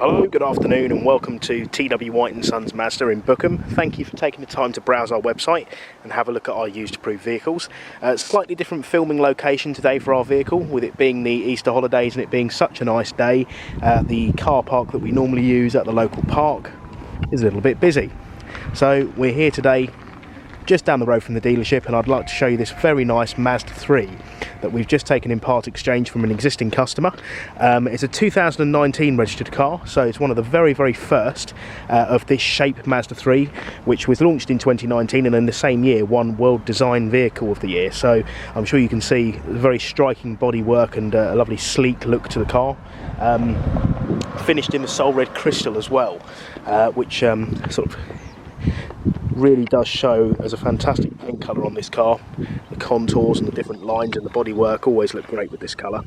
Hello, good afternoon and welcome to TW White & Sons Mazda in Bookham. Thank you for taking the time to browse our website and have a look at our used approved vehicles. It's a slightly different filming location today for our vehicle, with it being the Easter holidays and it being such a nice day. The car park that we normally use at the local park is a little bit busy. So we're here today just down the road from the dealership, and I'd like to show you this very nice Mazda 3 that we've just taken in part exchange from an existing customer. It's a 2019 registered car, so it's one of the very first of this shape Mazda 3, which was launched in 2019 and in the same year won World Design Vehicle of the Year. So I'm sure you can see very striking bodywork and a lovely sleek look to the car. Finished in the Soul Red Crystal as well, which sort of really does show as a fantastic paint colour on this car. The contours and the different lines and the bodywork always look great with this colour.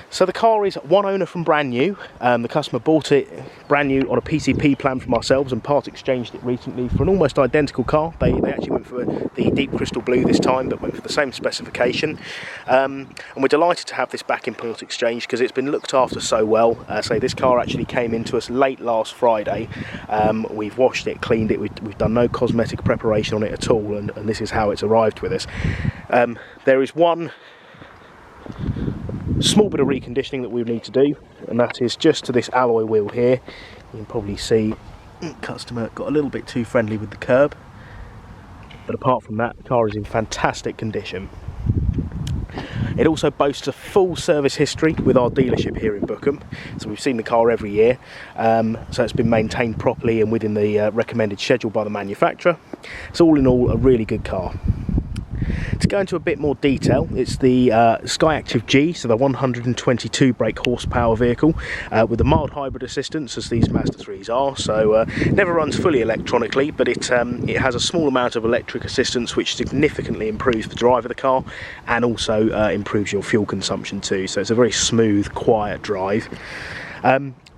So the car is one owner from brand new. The customer bought it brand new on a PCP plan from ourselves and part exchanged it recently for an almost identical car. They actually went for the deep crystal blue this time, but went for the same specification. And we're delighted to have this back in part exchange because it's been looked after so well. So this car actually came into us late last Friday. We've washed it, cleaned it, we've done no cosmetic preparation on it at all, and this is how it's arrived with us. There is one small bit of reconditioning that we need to do, and that is just to this alloy wheel here. You can probably see the customer got a little bit too friendly with the curb, but apart from that, the car is in fantastic condition. It also boasts a full service history with our dealership here in Bookham, so we've seen the car every year, so it's been maintained properly and within the recommended schedule by the manufacturer. It's all in all a really good car. To go into a bit more detail, it's the SKYACTIV-G, so the 122 brake horsepower vehicle with a mild hybrid assistance, as these Mazda 3s are. So never runs fully electronically, but it has a small amount of electric assistance, which significantly improves the drive of the car and also improves your fuel consumption too. So it's a very smooth, quiet drive.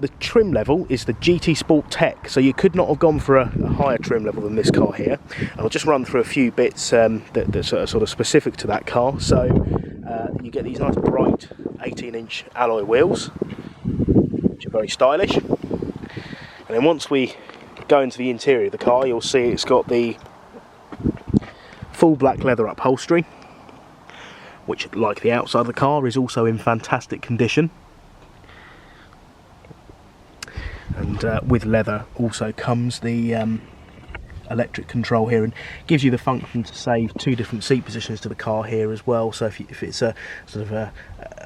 The trim level is the GT Sport Tech, so you could not have gone for a higher trim level than this car here. I'll just run through a few bits that are sort of specific to that car. So you get these nice bright 18-inch alloy wheels, which are very stylish. And then once we go into the interior of the car, you'll see it's got the full black leather upholstery, which, like the outside of the car, is also in fantastic condition. And with leather also comes the electric control here, and gives you the function to save two different seat positions to the car here as well. So if it's a sort of a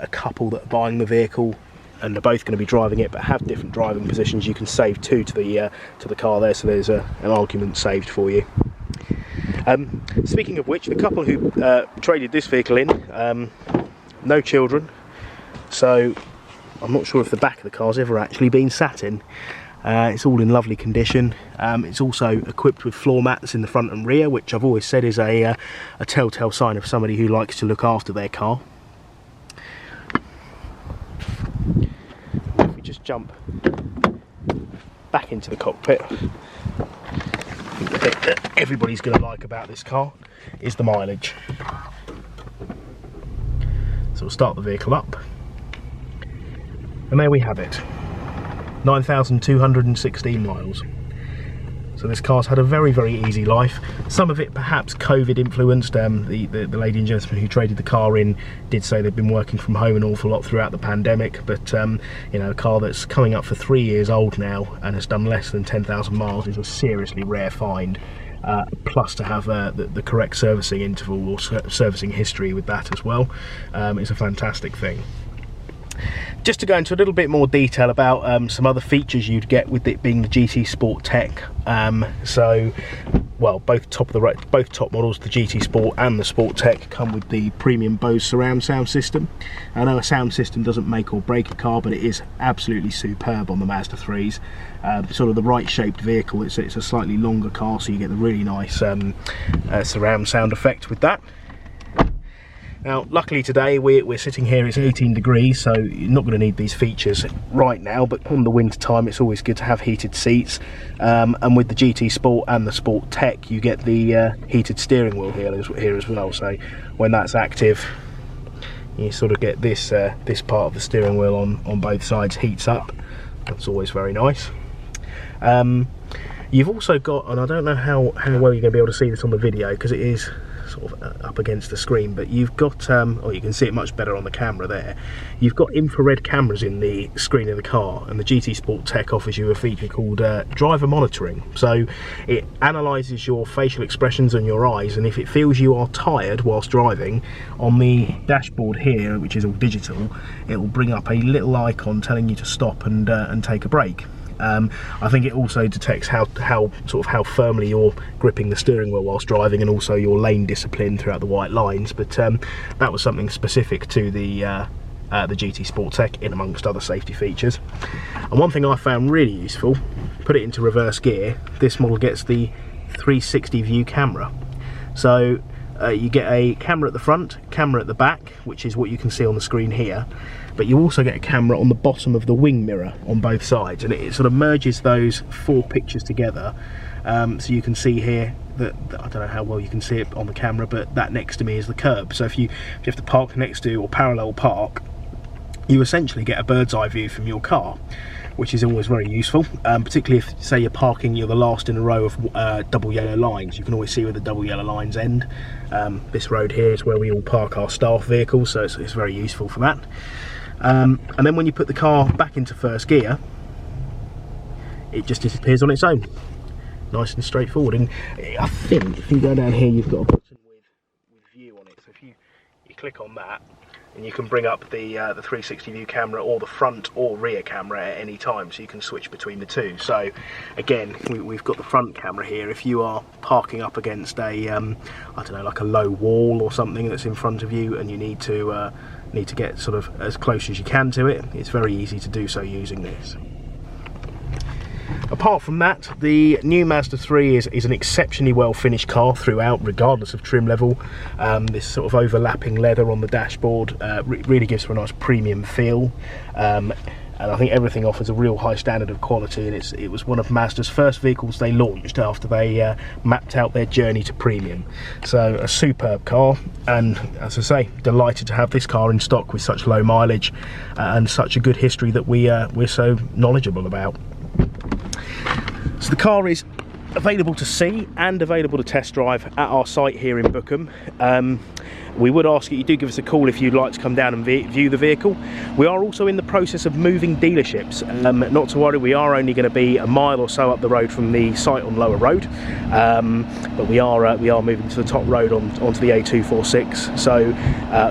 couple that are buying the vehicle and they're both going to be driving it but have different driving positions, you can save two to the car there. So there's an argument saved for you. Speaking of which, the couple who traded this vehicle in, no children, so I'm not sure if the back of the car's ever actually been sat in. It's all in lovely condition. It's also equipped with floor mats in the front and rear, which I've always said is a telltale sign of somebody who likes to look after their car. If we just jump back into the cockpit, the bit that everybody's going to like about this car is the mileage. So we'll start the vehicle up. And there we have it, 9,216 miles. So this car's had a very easy life. Some of it perhaps COVID influenced. The lady and gentleman who traded the car in did say they've been working from home an awful lot throughout the pandemic, but you know, a car that's coming up for 3 years old now and has done less than 10,000 miles is a seriously rare find. Plus to have the correct servicing interval or servicing history with that as well, is a fantastic thing. Just to go into a little bit more detail about some other features you'd get with it being the GT Sport Tech. So, well, both top models, the GT Sport and the Sport Tech, come with the premium BOSE Surround Sound System. I know a sound system doesn't make or break a car, but it is absolutely superb on the Mazda 3s. Sort of the right shaped vehicle. It's a slightly longer car, so you get the really nice surround sound effect with that. Now, luckily today we're sitting here, it's 18 degrees, so you're not going to need these features right now, but in the winter time it's always good to have heated seats. And with the GT Sport and the Sport Tech, you get the heated steering wheel here as well, so when that's active you sort of get this this part of the steering wheel on both sides heats up. That's always very nice. You've also got, and I don't know how well you're going to be able to see this on the video because it is sort of up against the screen, but you've got, or you can see it much better on the camera there, you've got infrared cameras in the screen of the car, and the GT Sport Tech offers you a feature called driver monitoring. So it analyses your facial expressions and your eyes, and if it feels you are tired whilst driving, on the dashboard here, which is all digital, it will bring up a little icon telling you to stop and take a break. I think it also detects how firmly you're gripping the steering wheel whilst driving, and also your lane discipline throughout the white lines. But that was something specific to the GT Sport Tech, in amongst other safety features. And one thing I found really useful, put it into reverse gear, this model gets the 360 view camera. So you get a camera at the front, camera at the back, which is what you can see on the screen here, but you also get a camera on the bottom of the wing mirror on both sides, and it sort of merges those 4 pictures together. So you can see here that, I don't know how well you can see it on the camera, but that next to me is the curb. So if you have to park next to or parallel park, you essentially get a bird's eye view from your car, which is always very useful, particularly if, say, you're parking, you're the last in a row of double yellow lines. You can always see where the double yellow lines end. This road here is where we all park our staff vehicles, so it's very useful for that. And then when you put the car back into first gear, it just disappears on its own. Nice and straightforward. And I think if you go down here, you've got a button with view on it. So if you click on that, and you can bring up the 360 view camera or the front or rear camera at any time, so you can switch between the two. So again, we've got the front camera here. If you are parking up against a I don't know, like a low wall or something that's in front of you, and you need to get sort of as close as you can to it, it's very easy to do so using this. Apart from that, the new Mazda 3 is an exceptionally well finished car throughout, regardless of trim level. This sort of overlapping leather on the dashboard really gives it a nice premium feel. And I think everything offers a real high standard of quality, and it was one of Mazda's first vehicles they launched after they mapped out their journey to premium. So a superb car, and as I say, delighted to have this car in stock with such low mileage and such a good history that we're so knowledgeable about. So the car is available to see and available to test drive at our site here in Bookham. We would ask that you do give us a call if you'd like to come down and view the vehicle. We are also in the process of moving dealerships. Not to worry, we are only going to be a mile or so up the road from the site on Lower Road, but we are moving to the top road onto the A246. So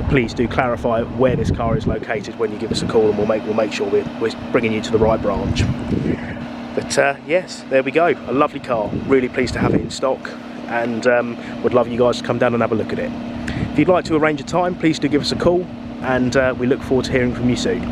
please do clarify where this car is located when you give us a call, and we'll make sure we're bringing you to the right branch. But yes, there we go, a lovely car. Really pleased to have it in stock, and would love you guys to come down and have a look at it. If you'd like to arrange a time, please do give us a call, and we look forward to hearing from you soon.